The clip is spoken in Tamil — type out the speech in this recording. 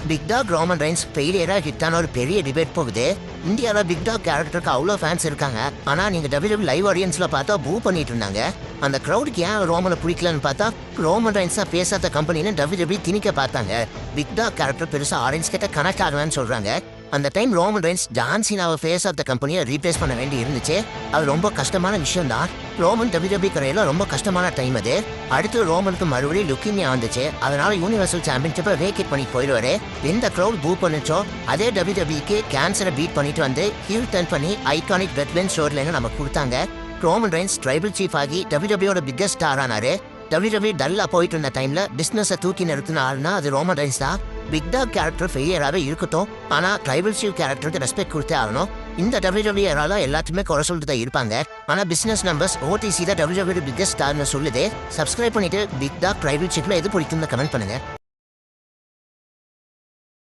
பிக் டாக் ரோமன் ரெயின்ஸ் ஃபெயிலியரா ஹிட்டான ஒரு பெரிய டிபேட் போகுது. இந்தியாவில் பிக் டாக் கேரக்டருக்கு அவ்வளோ ஃபேன்ஸ் இருக்காங்க. ஆனால் நீங்கள் WWE லைவ் ஆடியன்ஸில் பார்த்தா பூ பண்ணிட்டு இருந்தாங்க. அந்த க்ரௌடுக்கு ஏன் ரோமனை பிடிக்கலன்னு பார்த்தா ரோமன் ரெயின்ஸ் தான் பேசாத கம்பெனின்னு WWE திணிக்க பார்த்தாங்க. பிக் டாக் கேரக்டர் பெருசாக ஆடியன்ஸ் கிட்ட கனெக்ட் ஆகலான்னு சொல்கிறாங்க. அந்த டைம் ரோமன் ரெயின்ஸ் ஜான் சீனாவை ஃபேஸ் ஆஃப் த கம்பெனியை ரீப்ளேஸ் பண்ண வேண்டி இருந்துச்சு. அது ரொம்ப கஷ்டமான விஷயம் தான். ரோமன் WWE கரையில் ரொம்ப கஷ்டமான டைம் அது. அடுத்து ரோமனுக்கு மறுபடியும் லுக்கிமியா வந்துச்சு. அதனால யூனிவர்சல் சாம்பியன்ஷிப்பை வேக்கேட் பண்ணி போயிடுவாரு. எந்த க்ரௌட் பூ பண்ணிச்சோ அதே WWEக்கு கேன்சரை பீட் பண்ணிட்டு வந்து ஹீல் டர்ன் பண்ணி ஐகானிக் வெட்வென் ஸ்டோரி லைனை நமக்கு கொடுத்தாங்க. ரோமன் ரெயின்ஸ் ட்ரைபிள் சீஃப் ஆகி WWEயோட பிக்கஸ்ட் ஸ்டார் ஆனாரு. WWE டல்லா போயிட்டு இருந்த டைம்ல பிசினஸை தூக்கி நிறுத்தின ஆள்னா அது ரோமன் ரெயின்ஸ் தான். பிக் டாக் கேரக்டர் ஃபெயிலியராகவே இருக்கட்டும், ஆனால் ட்ரைபல் சீஃப் கேரக்டருக்கு ரெஸ்பெக்ட் கொடுத்தே ஆகணும். இந்த WWE ஏரால எல்லாத்துமே குறை சொல்லிட்டு தான் இருப்பாங்க. ஆனால் பிசினஸ் நம்பர்ஸ் OTC தான் WWE பிக்கஸ்ட் ஸ்டார்னு சொல்லுது. சப்ஸ்கிரைப் பண்ணிட்டு பிக் டாக் ட்ரைபல் சீஃப்ல எது பிடிக்கும்னு கமெண்ட் பண்ணுங்க.